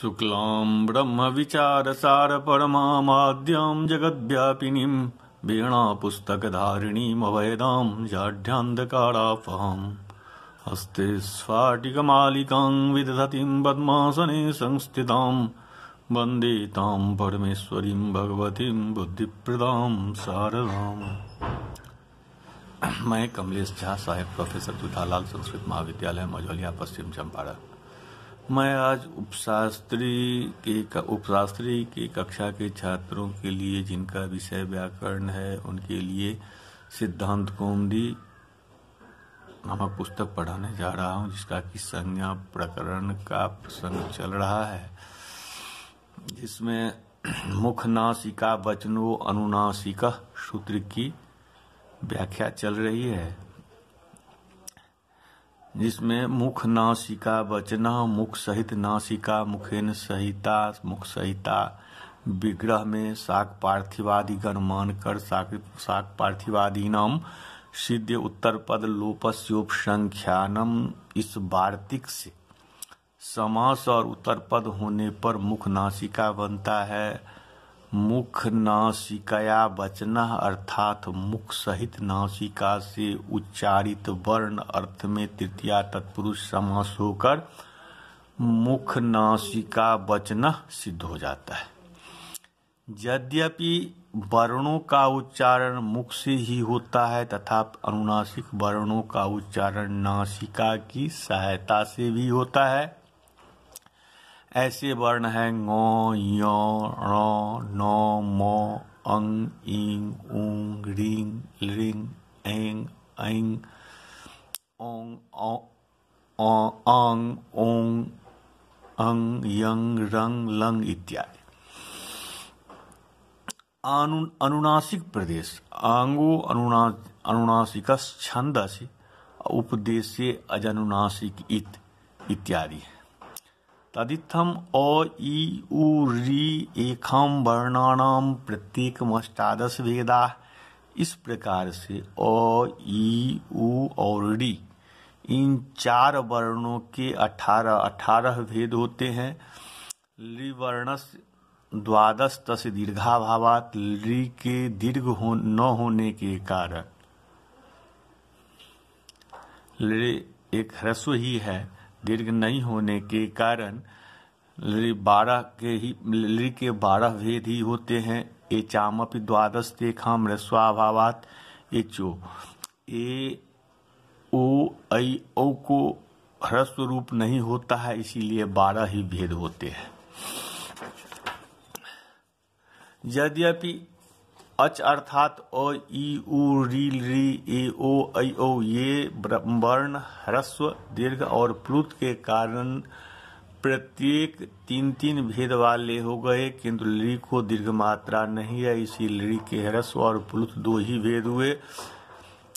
शुक्लां ब्रह्मविचारसार परमामाद्यां जगद्व्यापिनीं वीणापुस्तकधारिणीम् अभयदां जाढ्यान्धकारापहाम् हस्ते स्फाटिकमालिकां विदधतीं पद्मासने संस्थितां वन्दे तां परमेश्वरीं भगवतीं बुद्धिप्रदां शारदाम्। मैं कमलेश झा, सहायक प्रोफेसर दूधालाल संस्कृत महाविद्यालय मझौलिया, पश्चिम चंपारण। मैं आज उपशास्त्री की कक्षा के छात्रों के लिए, जिनका विषय व्याकरण है, उनके लिए सिद्धांत कौमुदी नामक पुस्तक पढ़ाने जा रहा हूं, जिसका कि संज्ञा प्रकरण का प्रसंग चल रहा है, जिसमें मुख नासिका वचनो अनुनासिक सूत्र की व्याख्या चल रही है, जिसमें मुख नासिका वचना, मुख सहित नासिका, मुखेन सहिता, मुख सहिता विग्रह में शाक पार्थिवादिगण मानकर शाक पार्थिवादीनाम सिद्ध उत्तर पद लोपस्योपसंख्यानम, इस वार्तिक से समास और उत्तर पद होने पर मुख नासिका बनता है। मुख नासिकया वचना अर्थात मुख सहित नासिका से उच्चारित वर्ण अर्थ में तृतीया तत्पुरुष समास होकर मुख नासिका वचना सिद्ध हो जाता है। यद्यपि वर्णों का उच्चारण मुख से ही होता है तथा अनुनासिक वर्णों का उच्चारण नासिका की सहायता से भी होता है। ऐसे वर्ण हैं ङ, य, ण, न, म, अंग, इंग, उंग, रिंग, लिंग, एंग, ऐंग, ओंग, आंग, ओंग, अंग, यंग, रंग, लंग इत्यादि। अनुनासिक प्रदेश आंगो अनुनासिकस् छंदसि उपदेशे अजनुनासिक इत्यादि है। तदित्थम अ, इ, उ, री एकाम वर्णानाम प्रत्येकमष्टादश भेदा। इस प्रकार से अ, इ, उ और री, इन चार वर्णों के 18 भेद होते हैं। ली वर्णस्य द्वादश तस्य दीर्घाभावात्, ली के दीर्घ न होने के कारण, ली एक ह्रस्व ही है, दीर्घ नहीं होने के कारण ली के 12 भेद ही होते हैं। एचामपि द्वादश तेखाम ह्रस्वाभावात् एचो, ए ओ ऐ औ को ह्रस्व रूप नहीं होता है, इसीलिए 12 ही भेद होते हैं। यद्यपि अच अर्थात अ, इ, उ, री, ए, ओ, ऐ, औ ये वर्ण ह्रस्व, दीर्घ और प्लुत के कारण प्रत्येक 3 भेद वाले हो गए, किंतु ली को दीर्घ मात्रा नहीं है, इसी ली के ह्रस्व और प्लुत 2 ही भेद हुए।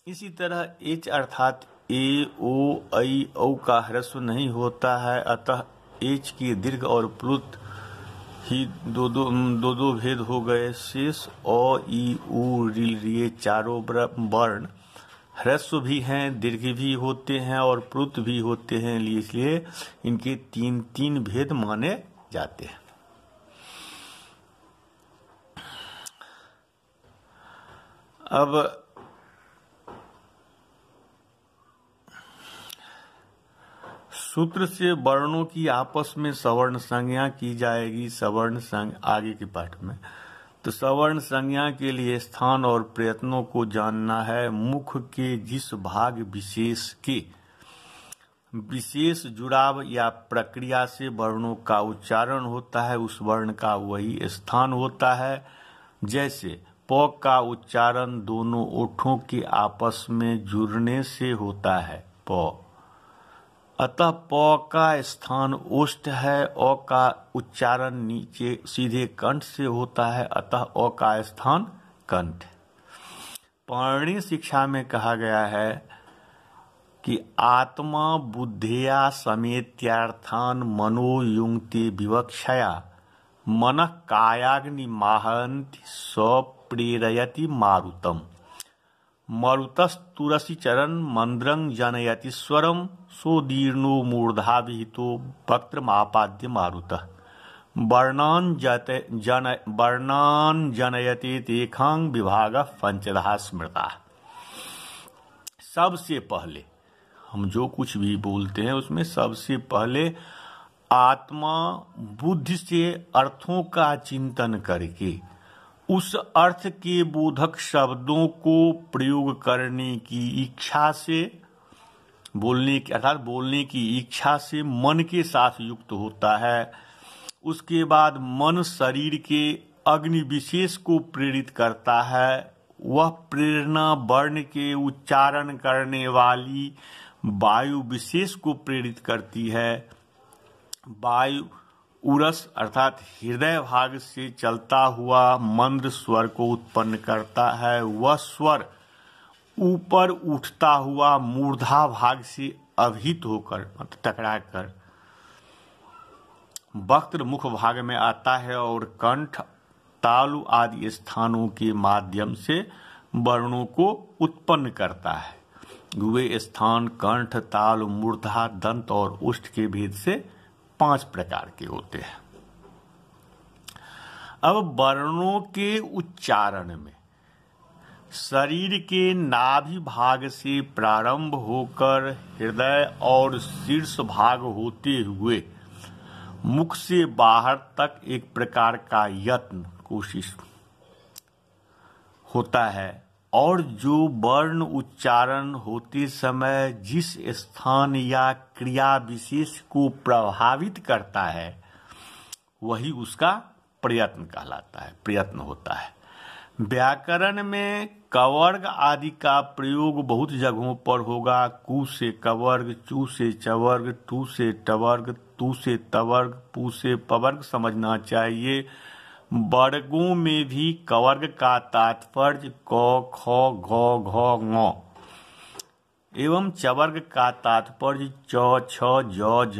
इसी तरह एच अर्थात ए, ओ, ऐ, औ का ह्रस्व नहीं होता है, अतः एच के दीर्घ और प्लुत ही दो भेद हो गए। शेष अ, इ, उ, री, ये चारों वर्ण ह्रस्व भी हैं, दीर्घ भी होते हैं और प्लुत भी होते हैं, इसलिए इनके 3 भेद माने जाते हैं। अब सूत्र से वर्णों की आपस में सवर्ण संज्ञा की जाएगी। सवर्ण संज्ञा आगे के पाठ में, तो सवर्ण संज्ञा के लिए स्थान और प्रयत्नों को जानना है। मुख के जिस भाग विशेष के विशेष जुड़ाव या प्रक्रिया से वर्णों का उच्चारण होता है, उस वर्ण का वही स्थान होता है। जैसे प का उच्चारण दोनों ओठों के आपस में जुड़ने से होता है, प, अतः प का स्थान ओष्ठ है। अ का उच्चारण नीचे सीधे कंठ से होता है, अतः अ का स्थान कंठ। पाणिनि शिक्षा में कहा गया है कि आत्मा बुद्धिया समेत्यार्थान मनो युंक्ते विवक्षया मनः कायाग्नि माहन्ति प्रेरयति मारुतम। मरुतस्तुरसी चरण मंद्रं जनयति स्वरम सोदीर्णो मूर्धा विहितो वक्त्रमापाद्य मारुतः। वर्णान जनयति तेखांग विभाग पंचधा स्मृता। सबसे पहले हम जो कुछ भी बोलते हैं उसमें सबसे पहले आत्मा बुद्धि से अर्थों का चिंतन करके उस अर्थ के बोधक शब्दों को प्रयोग करने की इच्छा से बोलने की इच्छा से मन के साथ युक्त होता है। उसके बाद मन शरीर के अग्नि विशेष को प्रेरित करता है। वह प्रेरणा वर्ण के उच्चारण करने वाली वायु विशेष को प्रेरित करती है। वायु उरस अर्थात हृदय भाग से चलता हुआ मंद्र स्वर को उत्पन्न करता है। वह स्वर ऊपर उठता हुआ मूर्धा भाग से अभिहित होकर टकरा कर वक्र मुख भाग में आता है और कंठ तालु आदि स्थानों के माध्यम से वर्णों को उत्पन्न करता है। वे स्थान कंठ तालु मूर्धा दंत और उष्ठ के भेद से 5 प्रकार के होते हैं। अब वर्णों के उच्चारण में शरीर के नाभि भाग से प्रारंभ होकर हृदय और शीर्ष भाग होते हुए मुख से बाहर तक एक प्रकार का यत्न कोशिश होता है और जो वर्ण उच्चारण होते समय जिस स्थान या क्रिया विशेष को प्रभावित करता है वही उसका प्रयत्न कहलाता है, प्रयत्न होता है। व्याकरण में कवर्ग आदि का प्रयोग बहुत जगहों पर होगा। कु से कवर्ग, चू से चवर्ग, टू से टवर्ग, तू से तवर्ग, पू से पवर्ग समझना चाहिए। वर्गों में भी कवर्ग का तात्पर्य क, ख, घ, घ, ङ एवं चवर्ग का तात्पर्य च, छ, ज, झ,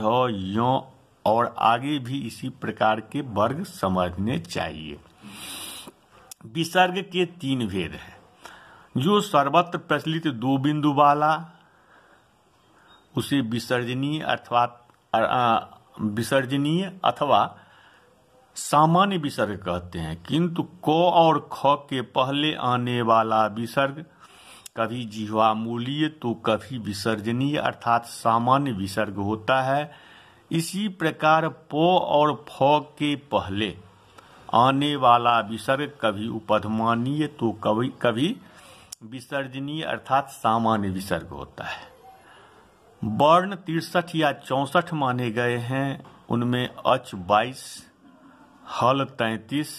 य और आगे भी इसी प्रकार के वर्ग समझने चाहिए। विसर्ग के 3 भेद हैं। जो सर्वत्र प्रचलित 2 बिंदु वाला उसे विसर्जनीय अथवा सामान्य विसर्ग कहते हैं, किंतु क और ख के पहले आने वाला विसर्ग कभी जिह्वामूलीय तो कभी विसर्जनीय अर्थात सामान्य विसर्ग होता है। इसी प्रकार प और फ के पहले आने वाला विसर्ग कभी उपधमानीय तो कभी विसर्जनीय अर्थात सामान्य विसर्ग होता है। वर्ण 63 या 64 माने गए हैं। उनमें अच 22, हल 33,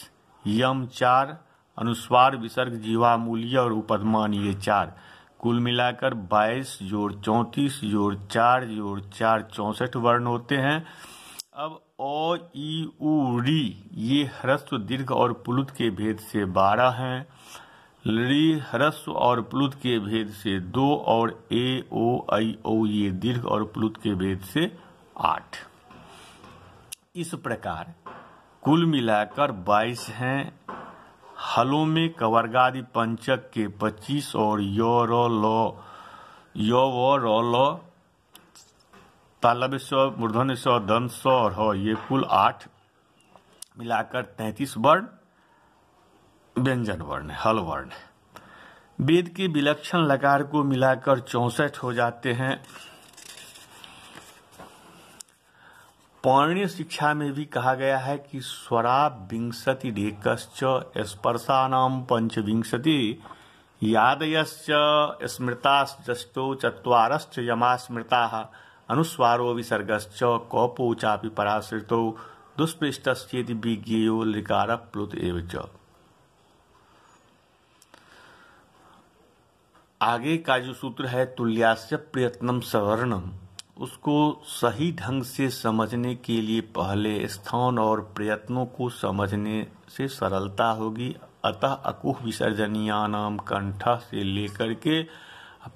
यम 4, अनुस्वार विसर्ग जीवामूलीय और उपधमानीय 4, कुल मिलाकर 22 जोड़ 34 जोड़ 4 जोड़ 4 64 वर्ण होते हैं। अब ओ, ई, उ, री ये ह्रस्व दीर्घ और प्लुत के भेद से 12 हैं। ली ह्रस्व और प्लुत के भेद से 2 और ए, ओ, आई, ओ ये दीर्घ और प्लुत के भेद से 8। इस प्रकार कुल मिलाकर 22 हैं। हलों में कवर्गादि पंचक के 25 और यो रो लो यो वो रो लो तालब स्व मूर्धन्य स्व दंत स्व और हो ये कुल 8 मिलाकर 33 वर्ण व्यंजन वर्ण हल वर्ण। वेद के विलक्षण लकार को मिलाकर 64 हो जाते हैं। पौर्णिक शिक्षा में भी कहा गया है कि स्वरा विंशति ढेकश्च स्पर्शानाम पंचविंशति यादयश्च स्मृताश्चष्टो चत्वारश्च यमा स्मृताः अनुस्वारो विसर्गश्च कौपो चापि पराश्रितो दुष्पृष्टश्चेति विज्ञेयो लिकार प्लुत एव च। आगे का जो सूत्र है तुल्यास्य प्रयत्नम सवर्णम, उसको सही ढंग से समझने के लिए पहले स्थान और प्रयत्नों को समझने से सरलता होगी। अतः अकुह विसर्जनीयानाम कंठ से लेकर के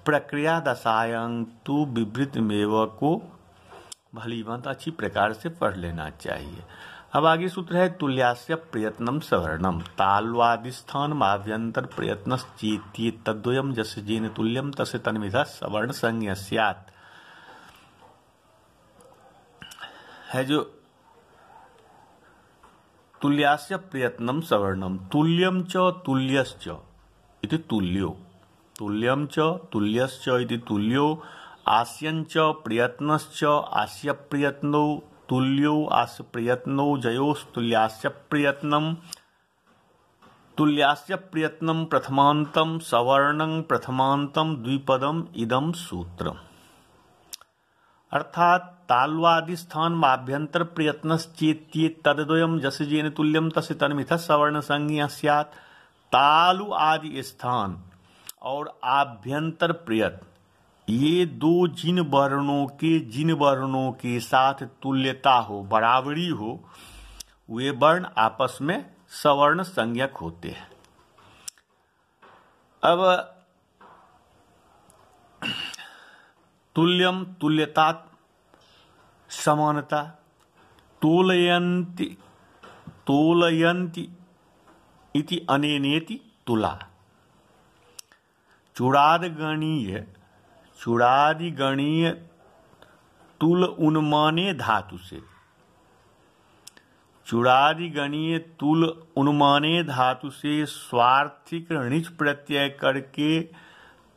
प्रक्रिया दशायं तु विवृत मेव को भलीभांत अच्छी प्रकार से पढ़ लेना चाहिए। अब आगे सूत्र है तुल्यास्य प्रयत्नम सवर्णम ताल्वादिस्थान माभ्यंतर प्रयत्नश्चेत्ये तद्वयम जस्य जेन तुल्यम तस्य तन्विधा सवर्ण संज्ञा स्यात् है। जो तुल्यास्य प्रयत्नं सवर्णम तुल्यम च तुल्यश्च इति तुल्यो तुल्यम च तुल्यश्च इति तुल्यो आस्यं च प्रयत्नश्च आस्य प्रयत्नो तुल्यो आस्य प्रयत्नो जयोस्तुल्यास्य प्रयत्नं तुल्यास्य प्रयत्नं प्रथमान्तं सवर्णं प्रथमान्तं द्विपदम इदम सूत्रम। अर्थात तालुआदि स्थान माभ्यंतर प्रयत्नश्चेत्ये तद्वयम् जसजेन तुल्यम तस्य तन्मिथ सवर्ण संज्ञा स्यात्। तालु आदि स्थान और आभ्यंतर प्रयत्न ये दो जिन वर्णों के साथ तुल्यता हो बराबरी हो वे वर्ण आपस में सवर्ण संज्ञक होते हैं। अब तुल्यम तुल्यता समानता तोलयन्ति इति अनेनेति तुला चूड़ादिगणीय तुल उन्माने धातु से चूड़ादिगणीय तुल उन्माने धातु से स्वार्थिक णिच प्रत्यय करके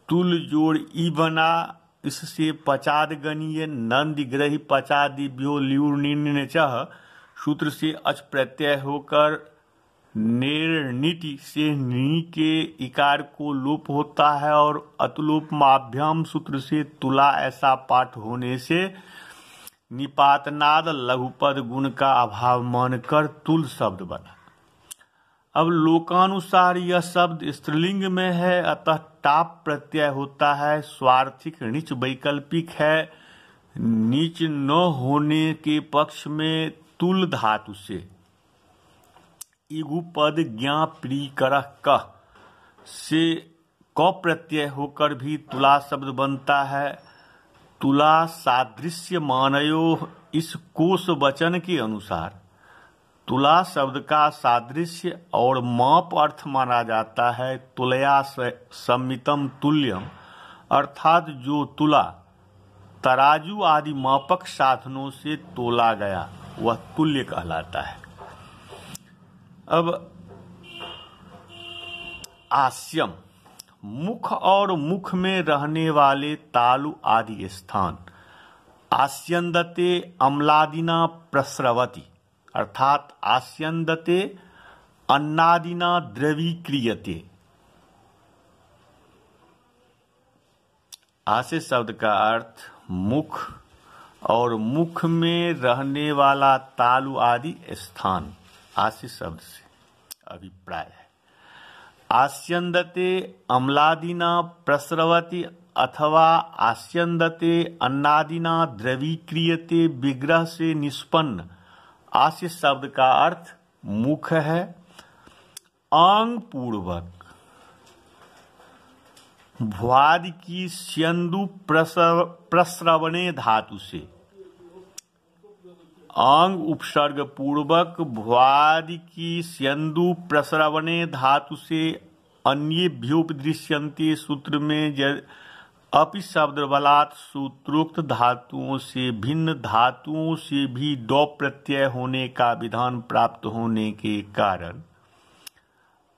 तुल जोड़ ई बना। इससे पचादगणीय नंदिग्रही पचादिभ्यो ल्यूर्निन चह सूत्र से अच प्रत्यय होकर निर्णिति से नी के इकार को लोप होता है और अतुलोप माभ्याम सूत्र से तुला ऐसा पाठ होने से निपातनाद लघुपद गुण का अभाव मानकर तुल शब्द बना। अब लोकानुसार यह शब्द स्त्रीलिंग में है अतः टाप प्रत्यय होता है। स्वार्थिक णिच वैकल्पिक है। नीच न होने के पक्ष में तुल धातु से इगुपद ज्ञा प्री करह कह से क प्रत्यय होकर भी तुला शब्द बनता है। तुला सादृश्य मानयो इस कोश वचन के अनुसार तुला शब्द का सादृश्य और माप अर्थ माना जाता है। तुलया सम्मितम तुल्यम अर्थात जो तुला तराजू आदि मापक साधनों से तोला गया वह तुल्य कहलाता है। अब आस्यम मुख और मुख में रहने वाले तालु आदि स्थान आस्यन्दते अम्लादिना प्रस्रवति अर्थात आस्यन्दते अन्नादिना द्रवीक्रियते। आसे शब्द का अर्थ मुख और मुख में रहने वाला तालु आदि स्थान आसे शब्द से अभिप्राय है। आस्यन्दते अम्लादिना प्रस्रवति अथवा आस्यन्दते अन्नादिना द्रवीक्रियते विग्रह से निष्पन्न आस्य शब्द का अर्थ मुख है। आंग पूर्वक भ्वादि की स्यंदु प्रस्रवणे धातु से आंग उपसर्ग पूर्वक भ्वादि की स्यंदु प्रस्रवणे धातु से अन्येभ्योपदृश्यन्ते सूत्र में अपि शब्द बलात् सूत्रोक्त धातुओं से भिन्न धातुओं से भी डौ प्रत्यय होने का विधान प्राप्त होने के कारण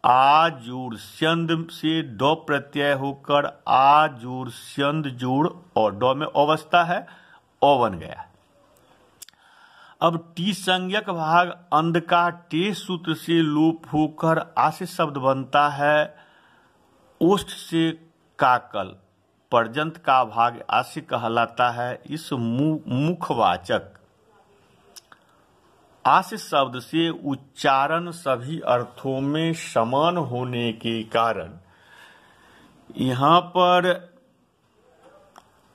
आ जोड़ स्यंद से डौ प्रत्यय होकर आ जोड़ स्यंद जोड़ और डौ में अवस्था है ओ बन गया। अब टी संज्ञक भाग अंध का टे सूत्र से लोप होकर आसे शब्द बनता है। ओष्ठ से काकल पर्यंत का भाग आसे कहलाता है। इस मुखवाचक आसे शब्द से उच्चारण सभी अर्थों में समान होने के कारण यहाँ पर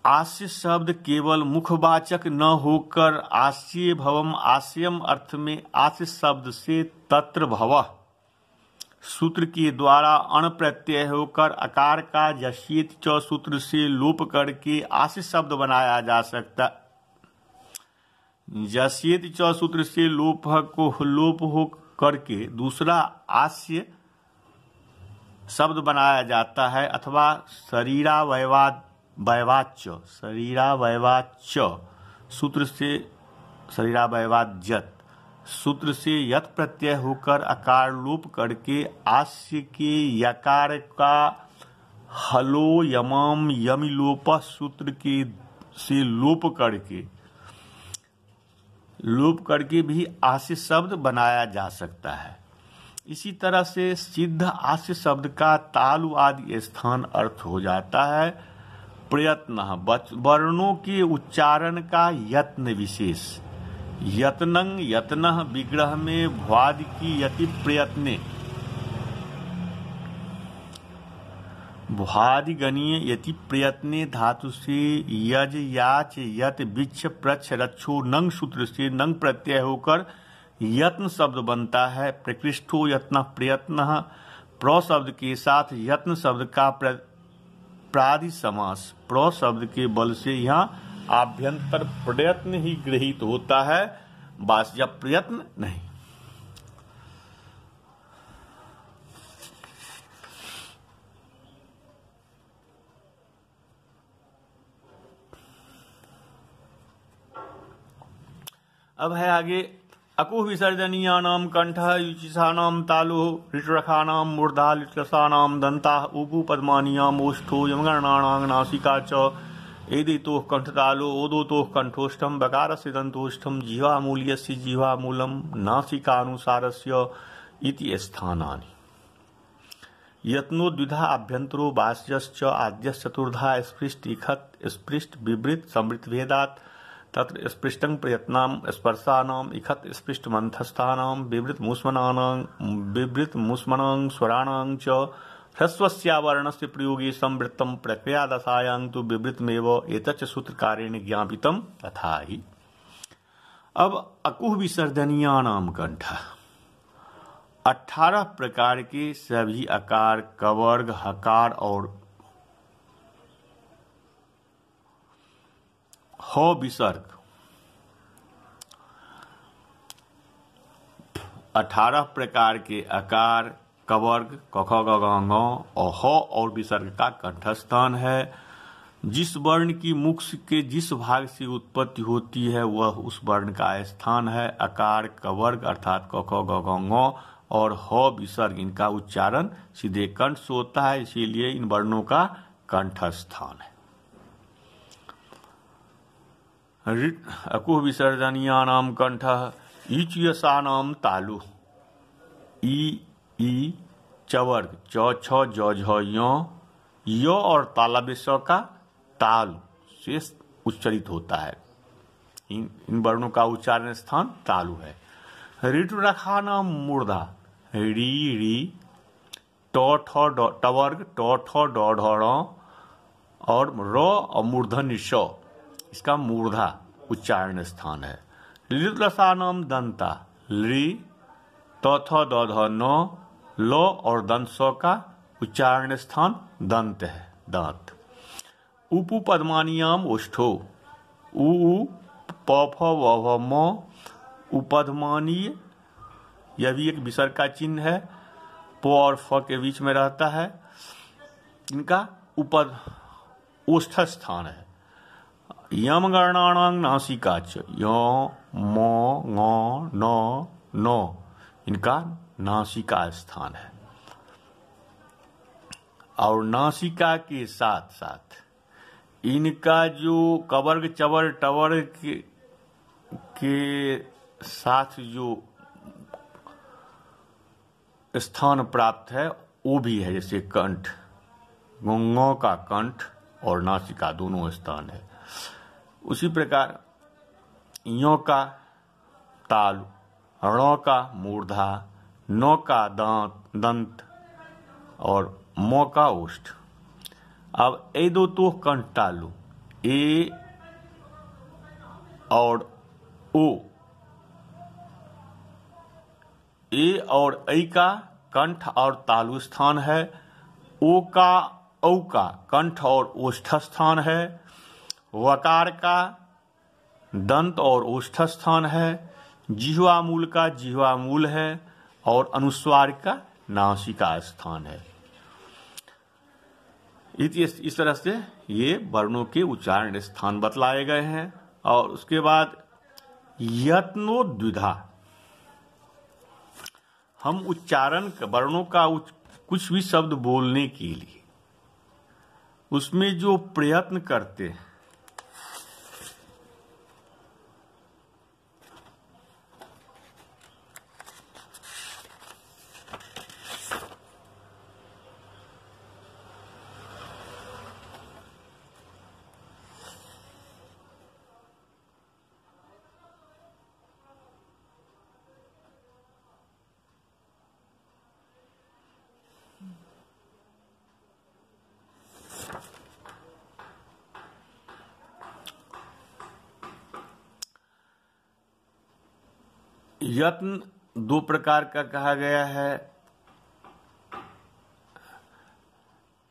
आस्य शब्द केवल मुखवाचक न होकर आस्य भवम आस्यम अर्थ में आस्य शब्द से तत्र भवः सूत्र के द्वारा अण प्रत्यय होकर अकार का जस्येत च सूत्र से लोप करके आस्य शब्द बनाया जा सकता। जस्येत च सूत्र से लोप हो करके दूसरा आस्य शब्द बनाया जाता है अथवा शरीरावयवाच्य सूत्र से शरीरावयवाज्यत सूत्र से यत प्रत्यय होकर अकार लोप करके आस्य के यकार का हलो यमम यमिलोप सूत्र के से लोप करके भी आस्य शब्द बनाया जा सकता है। इसी तरह से सिद्ध आस्य शब्द का तालु आदि स्थान अर्थ हो जाता है प्रयत्न, वर्णों के उच्चारण का यत्न विशेष। यत्नं यत्नः विग्रह में भ्वादि की यति प्रयत्ने, भ्वादिगणीय यति प्रयत्ने धातु से यज याच यत विच्छ प्रच्छ रक्षो नंग सूत्र से नंग प्रत्यय होकर यत्न शब्द बनता है। प्रकृष्टो यत्न प्रयत्न, प्र शब्द के साथ यत्न शब्द का प्रादि समास, प्र शब्द के बल से यहाँ आभ्यंतर प्रयत्न ही गृहीत होता है, बाह्य प्रयत्न नहीं। अब है आगे अकुह विसर्जनीयानाम कंठः युचिसानाम तालुः ऋटरखानाम मूर्धा लिट्लसानाम दन्ताः ऊपू पद्मानियाम ओष्ठो यमगणानां नासिका च एदितोः कंठतालो ओदोतोः कंठोष्ठम बकारस्य दन्तोष्ठम जीवामूल्यस्य जीवामूलम नासिकानुसारस्य इति स्थानानि। यत्नो द्विधा अभ्यंतरो बाह्यश्च आद्यश्च चतुर्धा स्पृष्ट इखत स्पृष्ट विवृत समृत भेदात् तत्र स्पृष्टं प्रयत्नाम स्पर्शानाम इखत स्पृष्ट मंथस्थानाम विवृत मुस्मनां स्वराणां च ह्रस्वस्यावर्णस्य प्रयोगे संवृत्तं प्रक्रिया दशायां तु विवृतमेव एतच्च सूत्रकारेण ज्ञापितं तथा ही। अब अकुह विसर्जनीयानाम कंठः, 18 प्रकार के सभी अकार, कवर्ग, हकार और ह विसर्ग 18 प्रकार के अकार, कवर्ग, क ख ग घ ङ और ह और विसर्ग का कंठस्थान है। जिस वर्ण की मुख के जिस भाग से उत्पत्ति होती है वह उस वर्ण का स्थान है। अकार, कवर्ग अर्थात क ख ग घ ङ और ह विसर्ग, इनका उच्चारण सीधे कंठ से होता है, इसीलिए इन वर्णों का कंठस्थान है। अकुह विसर्जनीयानाम कंठः ईचयसानाम तालु, ई चवर्ग च छ ज झ य और तालव्य का ताल से उच्चरित होता है। इन वर्णों का उच्चारण स्थान तालु है। ऋटुरखानाम मूर्धा, री ट ठ टवर्ग ट ठ ड ढ और र और मूर्धन्य श, इसका मूर्धा उच्चारण स्थान है। लिट्लसानाम दंता, लि त थ द ध न ल और दंत स का उच्चारण स्थान दंत है, दांत। उपु पद्मानियाम ओष्ठो, उ प फ व भ म, उपधमानीय, यह भी एक विसर्ग का चिन्ह है, प और फ के बीच में रहता है, इनका उपद ओष्ठ स्थान है। यम गणानां नासिका च, य म ङ न न, इनका नासिका स्थान है। और नासिका के साथ साथ इनका जो कवर्ग, चवर, टवर्ग के साथ जो स्थान प्राप्त है वो भी है, जैसे कंठ, ङ का कंठ और नासिका दोनों स्थान है। उसी प्रकार य का ताल, ण का मूर्धा, न का दंत और म का ओष्ठ। अब ए दो तो कंठ तालु, ए और ओ, ए और ऐ का कंठ और तालु स्थान है। ओ का औ का कंठ और ओष्ठ स्थान है। वकार का दंत और ओष्ठ स्थान है। जिह्वा मूल का जिह्वा मूल है और अनुस्वार का नासिका स्थान है। इस तरह से ये वर्णों के उच्चारण स्थान बतलाए गए हैं। और उसके बाद यत्नो द्विधा, हम उच्चारण वर्णों का कुछ भी शब्द बोलने के लिए उसमें जो प्रयत्न करते हैं, यत्न दो प्रकार का कहा गया है,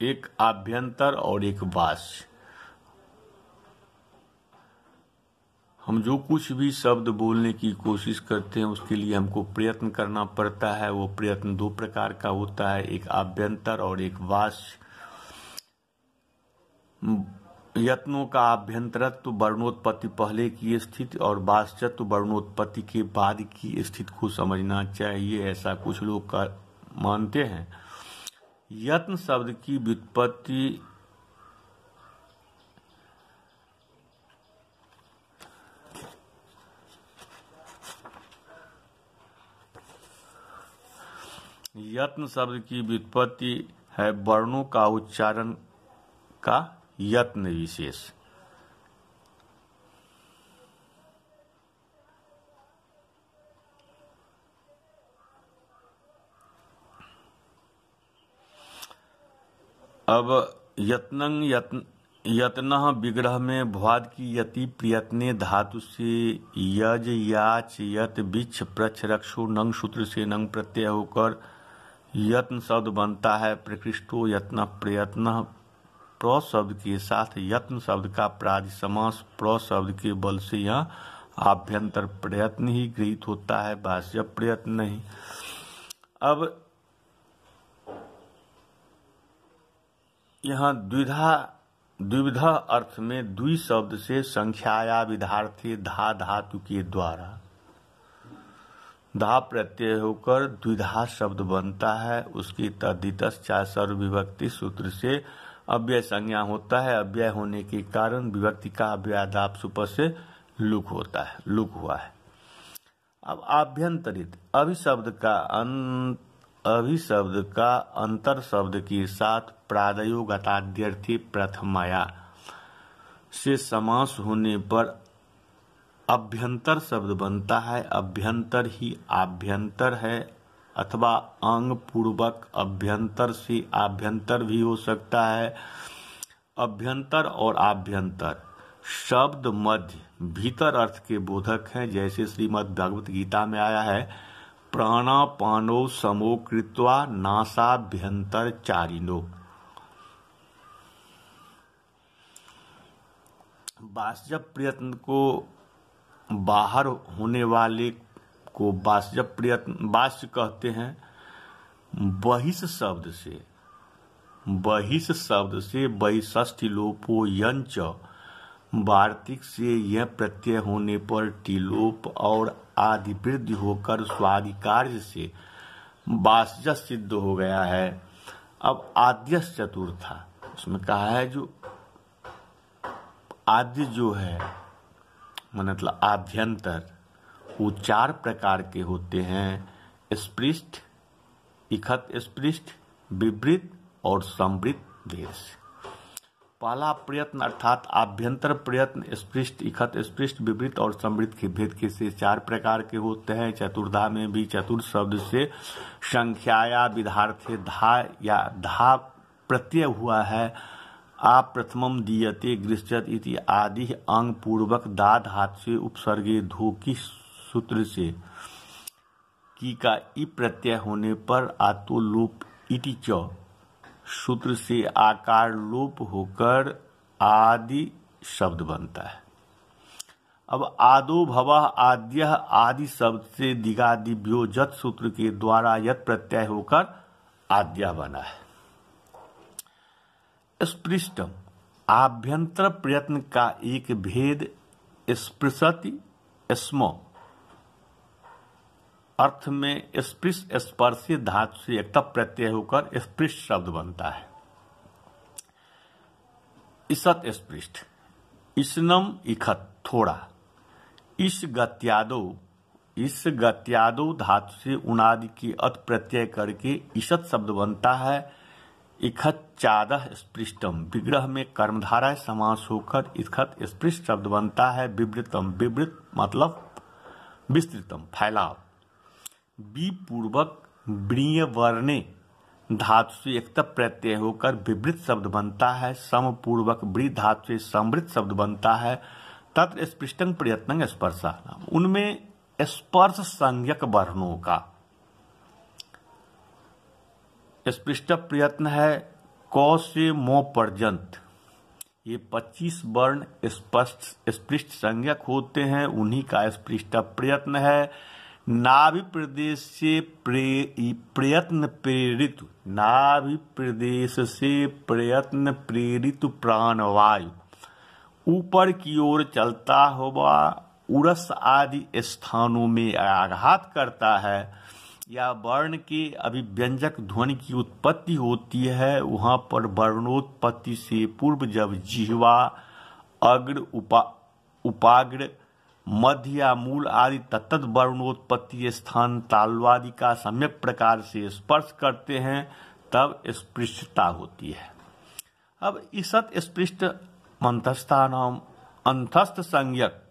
एक आभ्यंतर और एक बाह्य। हम जो कुछ भी शब्द बोलने की कोशिश करते हैं उसके लिए हमको प्रयत्न करना पड़ता है। वो प्रयत्न दो प्रकार का होता है, एक आभ्यंतर और एक बाह्य। यत्नों का आभ्यंतरत्व वर्णोत्पत्ति पहले की स्थिति और बाह्यत्व वर्णोत्पत्ति के बाद की स्थिति को समझना चाहिए, ऐसा कुछ लोग मानते हैं। यत्न शब्द की व्युत्पत्ति है वर्णों का उच्चारण का यत्न विशेष। अब यत्नः विग्रह में भ्वाद की यति प्रयत्ने धातु से यज याच यत बिच्छ प्रच्छ रक्षो नंग सूत्र से नंग प्रत्यय होकर यत्न शब्द बनता है। प्रकृष्टो यत्न प्रयत्न प्र शब्द के साथ यत्न शब्द का प्रादि समास प्र शब्द के बल से यह आभ्यंतर प्रयत्न ही गृहीत होता है, बाह्य प्रयत्न नहीं। अब यहाँ द्विविधा अर्थ में द्वि शब्द से संख्याया विधार्थे धा धातु के द्वारा धा प्रत्यय होकर द्विधा शब्द बनता है। उसकी तद्धितस् चाहे सर्वविभक्ति सूत्र से अव्यय संज्ञा होता है। अव्यय होने के कारण विभक्ति का अव्ययादाप सुपर से लुक हुआ है। अब आभ्यंतरित अभिशब्द का अंतर शब्द के साथ प्रादयो गताद्यर्थी प्रथमाया से समास होने पर अभ्यंतर शब्द बनता है। अभ्यंतर ही आभ्यंतर है अथवा अंग पूर्वक अभ्यंतर से आभ्यंतर भी हो सकता है। अभ्यंतर और आभ्यंतर शब्द मध्य भीतर अर्थ के बोधक हैं, जैसे श्रीमद् भगवत गीता में आया है, प्राणापानो समो कृत्वा नासाभ्यंतर चारिणो। बाह्य प्रयत्न को बाहर होने वाले को बाह्य कहते हैं। बहिष शब्द से बहिष्ठी लोपो यंच वार्तिक से यह प्रत्यय होने पर टिलोप और आदि वृद्धि होकर स्वादिकार्य से बाह्य सिद्ध हो गया है। अब आद्य चतुर्था उसमें कहा है जो आद्य जो है मतलब आभ्यंतर वो चार प्रकार के होते हैं, स्पृष्ट, इखत स्पृष्ट, विवृत और संवृत भेद से। पहला प्रयत्न अर्थात आभ्यंतर प्रयत्न स्पृष्ट, इखत स्पृष्ट, विवृत और संवृत के भेद के से चार प्रकार के होते हैं। चतुर्धा में भी चतुर शब्द से संख्याया विधार्थे धा या धा प्रत्यय हुआ है। आ प्रथमम दीयते गृह्यत इति आदि अंग पूर्वक दा धातु से उपसर्गे धो की सूत्र से की का ई प्रत्यय होने पर आतो लोप इति च सूत्र से आकार लोप होकर आदि शब्द बनता है। अब आदो भवः आद्य आदि शब्द से दिगादिभ्यो जत सूत्र के द्वारा यत प्रत्यय होकर आद्या बना है। स्पृष्टम आभ्यंतर प्रयत्न का एक भेद स्पृशति स्म अर्थ में स्पृश स्पर्शी धातु से एकता प्रत्यय होकर स्पृष्ट शब्द बनता है। ईसत स्पृष्ट, ईसनम इखत थोड़ा, इस गत्यादो धातु से उनादि की अत प्रत्यय करके ईसत शब्द बनता है। इखत चादह स्पृष्टम, विग्रह में कर्मधारय समास होकर इखत स्पृष्ट शब्द बनता है। विवृतम, विवृत मतलब विस्तृतम फैलाव। बी पूर्वक ब्रीय वर्णे धातु से एकता प्रत्यय होकर विवृत शब्द बनता है। सम पूर्वक ब्री धातु से समृत शब्द बनता है। तत्र स्पृष्टं प्रयत्नं स्पर्शा, उनमें स्पर्श संज्ञक वर्णों का स्पृष्ट प्रयत्न है। क से मो पर्यंत ये 25 वर्ण स्पृष्ट संज्ञक होते हैं, उन्हीं का स्पृष्ट प्रयत्न है। नाभि प्रदेश से प्रयत्न प्रेरित, नाभि प्रदेश से प्रयत्न प्रेरित प्राणवायु ऊपर की ओर चलता हुआ उरस आदि स्थानों में आघात करता है, या वर्ण के अभिव्यंजक ध्वनि की उत्पत्ति होती है, वहां पर वर्णोत्पत्ति से पूर्व जब जिह्वा, अग्र, उपाग्र, मध्य या मूल आदि तत्त वर्णोत्पत्ति स्थान तालवादि का सम्यक प्रकार से स्पर्श करते हैं, तब स्पृष्टता होती है। अब ईसत स्पृष्ट मंथस्थानाम अंतस्थ संज्ञक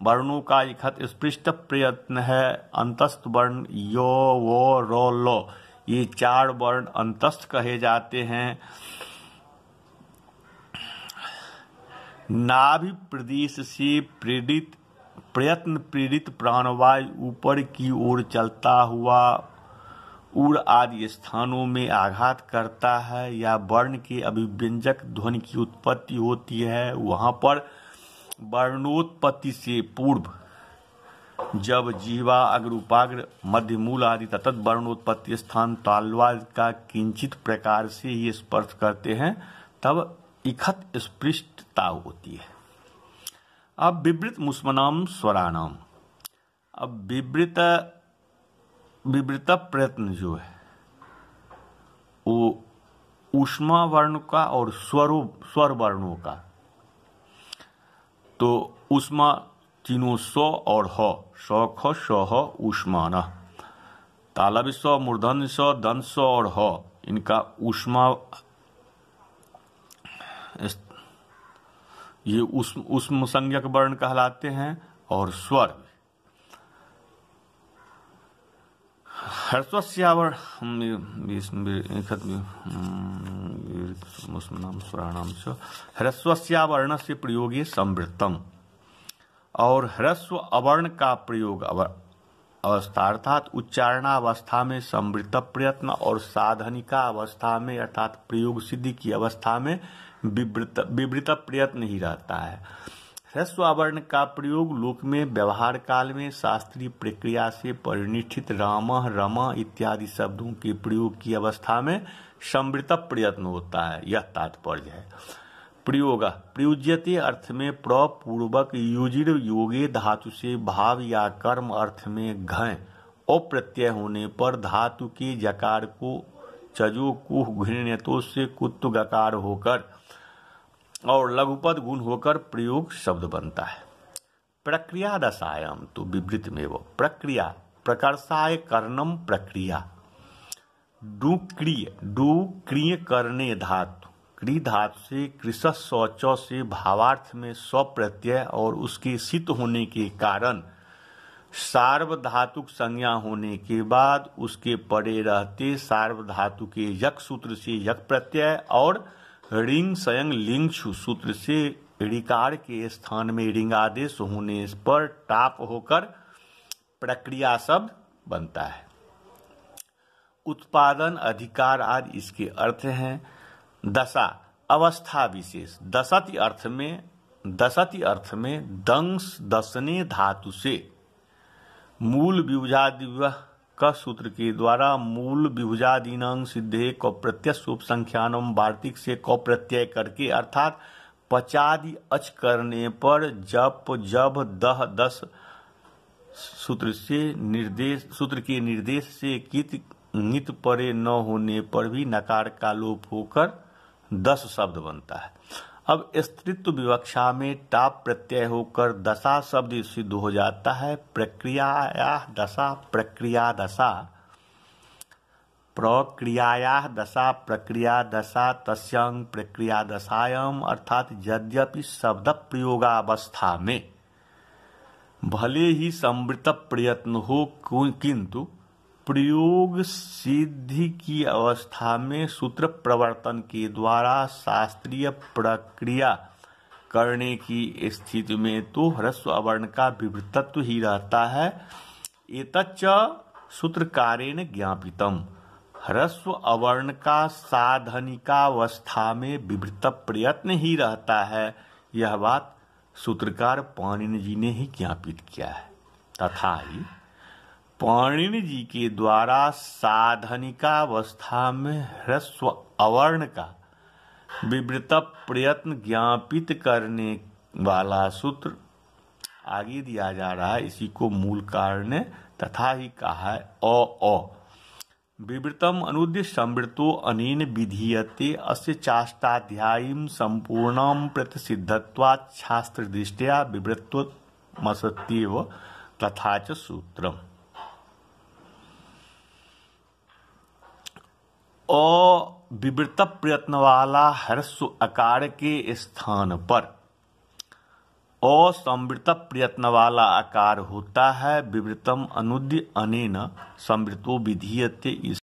वर्णों का इखत स्पृष्ट प्रयत्न है। अंतस्थ वर्ण यो, वो, रो, लो, ये 4 वर्ण अंतस्थ कहे जाते हैं। नाभि प्रदेश से प्रयत्न प्रेरित प्राणवायु ऊपर की ओर चलता हुआ उर आदि स्थानों में आघात करता है, या वर्ण के अभिव्यंजक ध्वनि की उत्पत्ति होती है, वहां पर वर्णोत्पत्ति से पूर्व जब जीवा, अग्र, उपाग्र, मध्य, मूल आदि तत्त वर्णोत्पत्ति स्थान तालवाद का किंचित प्रकार से ये स्पर्श करते हैं, तब इखत स्पृष्टता होती है। अब विवृत मुस्मनाम स्वराणाम, अब विवृत प्रयत्न जो है वो ऊष्मा वर्ण का और स्वर वर्णों का, तो ऊष्मा तीनों सौ और ह, शौख शौह ऊष्मान, तालव्य सौ, मूर्धन्य सौ, दंत सौ और ह, इनका ऊष्मा, ये ऊष्म संज्ञक वर्ण कहलाते हैं। और स्वर ह्रस्वस्यावर्ण ह्रस्वस्यावर्ण से प्रयोगे संवृत्तम, और ह्रस्व अवर्ण का प्रयोग अवस्था अर्थात उच्चारणावस्था में संवृत्त प्रयत्न, और साधनिका अवस्था में अर्थात प्रयोग सिद्धि की अवस्था में विवृत प्रयत्न ही रहता है। ह्रस्व अवर्ण का प्रयोग लोक में व्यवहार काल में शास्त्रीय प्रक्रिया से परिनिष्ठित राम, रम इत्यादि शब्दों के प्रयोग की अवस्था में संवृत्त प्रयत्न होता है, यह तात्पर्य है। प्रयोग प्रयुज्यते अर्थ में प्रपूर्वक युजिर योगे धातु से भाव या कर्म अर्थ में घय अप्रत्यय होने पर धातु के जकार को चजो कुह घृण्यतो से कुत्तु गकार होकर और लघुपद गुण होकर प्रयोग शब्द बनता है। प्रक्रिया दशायाम तो विवृत में वो प्रक्रिया प्रकर्षाय कर्णम प्रक्रिया डुक्रिय करने धातु क्री धातु से कृष शौच से भावार्थ में स्व प्रत्यय और उसके सित होने के कारण सार्वधातुक संज्ञा होने के बाद उसके परे रहते सार्वधातु के यक सूत्र से यक प्रत्यय और ऋंग संयंग लिंगछु सूत्र से ऋकार के स्थान में ऋंगादेश होने पर टाप होकर प्रक्रिया शब्द बनता है। उत्पादन अधिकार आदि इसके अर्थ हैं। दशा अवस्था विशेष, दशति अर्थ में दंश दशने धातु से मूल विभुजादिव्य का सूत्र के द्वारा मूल विभुजादीनांग सिद्धे को प्रत्यय संख्यानम वार्तिक से को प्रत्यय करके अर्थात पचादि अच करने पर जप जब दह दस सूत्र के निर्देश से कित नित परे न होने पर भी नकार का लोप होकर 10 शब्द बनता है। अब स्त्रीत्व विवक्षा में टाप प्रत्यय होकर दशा शब्द सिद्ध हो जाता है। प्रक्रियाया दशा प्रक्रिया दशा प्रक्रिया दशा तस्यांग प्रक्रिया दशायाम, अर्थात यद्यपि शब्द प्रयोगावस्था में भले ही संवृत प्रयत्न हो, किंतु प्रयोग सिद्धि की अवस्था में सूत्र प्रवर्तन के द्वारा शास्त्रीय प्रक्रिया करने की स्थिति में तो ह्रस्व अवर्ण का विवृतत्व ही रहता है। एतच्च सूत्रकारेण ज्ञापितम, ह्रस्व अवर्ण का साधनिकावस्था में विवृत प्रयत्न ही रहता है। यह बात सूत्रकार पाणिनि जी ने ही ज्ञापित किया है। तथा ही पाणिनि जी के द्वारा साधनिकावस्था में ह्रस्व अवर्ण का विवृत प्रयत्न ज्ञापित करने वाला सूत्र आगे दिया जा रहा है। इसी को मूल कारण ने तथा ही कहा है। अ विवृतम अनुद्य संवृतो अनेन विधीयते अस्य चाष्टाध्यायीं संपूर्णं प्रतिसिद्धत्वात् शास्त्रदृष्ट्या विवृतत्वमस्त्येव तथा च सूत्रम। अविवृत प्रयत्न वाला ह्रस्व आकार के स्थान पर असंवृत प्रयत्न वाला आकार होता है। विवृतम अनुद्य अनेन संवृतो विधीयते।